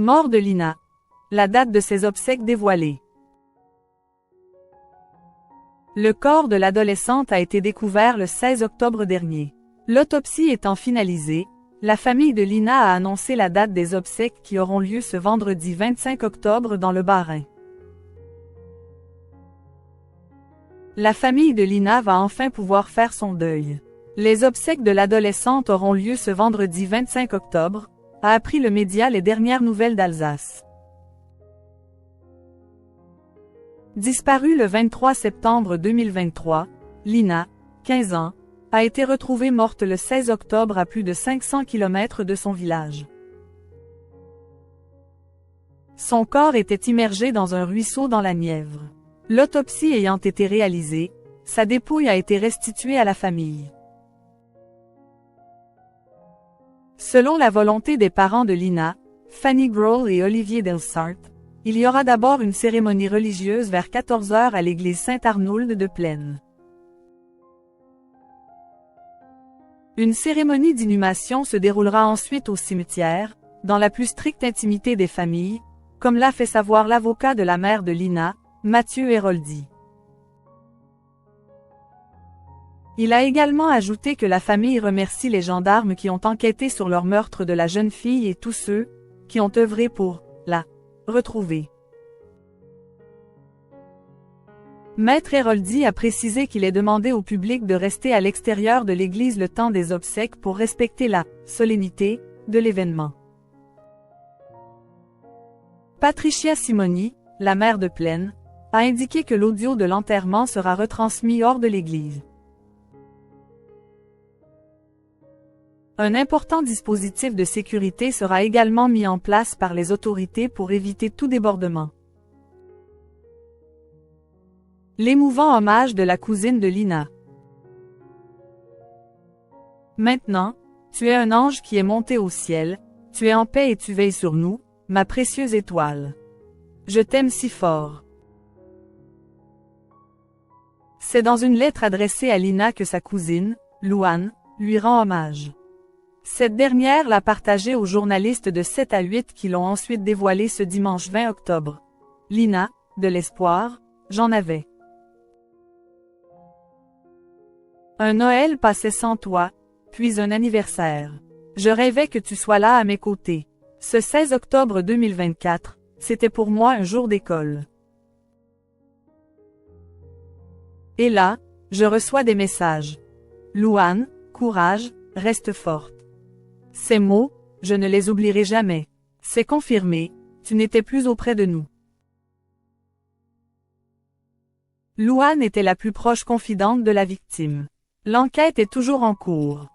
Mort de Lina. La date de ses obsèques dévoilée. Le corps de l'adolescente a été découvert le 16 octobre dernier. L'autopsie étant finalisée, la famille de Lina a annoncé la date des obsèques qui auront lieu ce vendredi 25 octobre dans le Bas-Rhin. La famille de Lina va enfin pouvoir faire son deuil. Les obsèques de l'adolescente auront lieu ce vendredi 25 octobre, a appris le média Les Dernières Nouvelles d'Alsace. Disparue le 23 septembre 2023, Lina, 15 ans, a été retrouvée morte le 16 octobre à plus de 500 km de son village. Son corps était immergé dans un ruisseau dans la Nièvre. L'autopsie ayant été réalisée, sa dépouille a été restituée à la famille. Selon la volonté des parents de Lina, Fanny Grohl et Olivier Delsart, il y aura d'abord une cérémonie religieuse vers 14 h à l'église Saint-Arnould de Plaine. Une cérémonie d'inhumation se déroulera ensuite au cimetière, dans la plus stricte intimité des familles, comme l'a fait savoir l'avocat de la mère de Lina, Mathieu Héroldi. Il a également ajouté que la famille remercie les gendarmes qui ont enquêté sur leur meurtre de la jeune fille et tous ceux qui ont œuvré pour la retrouver. Maître Héroldi a précisé qu'il est demandé au public de rester à l'extérieur de l'église le temps des obsèques pour respecter la solennité de l'événement. Patricia Simoni, la maire de Plaine, a indiqué que l'audio de l'enterrement sera retransmis hors de l'église. Un important dispositif de sécurité sera également mis en place par les autorités pour éviter tout débordement. L'émouvant hommage de la cousine de Lina. Maintenant, tu es un ange qui est monté au ciel, tu es en paix et tu veilles sur nous, ma précieuse étoile. Je t'aime si fort. C'est dans une lettre adressée à Lina que sa cousine, Louane, lui rend hommage. Cette dernière l'a partagée aux journalistes de 7 à 8 qui l'ont ensuite dévoilé ce dimanche 20 octobre. Lina, de l'espoir, j'en avais. Un Noël passé sans toi, puis un anniversaire. Je rêvais que tu sois là à mes côtés. Ce 16 octobre 2024, c'était pour moi un jour d'école. Et là, je reçois des messages. Louane, courage, reste forte. Ces mots, je ne les oublierai jamais. C'est confirmé, tu n'étais plus auprès de nous. Louane était la plus proche confidente de la victime. L'enquête est toujours en cours.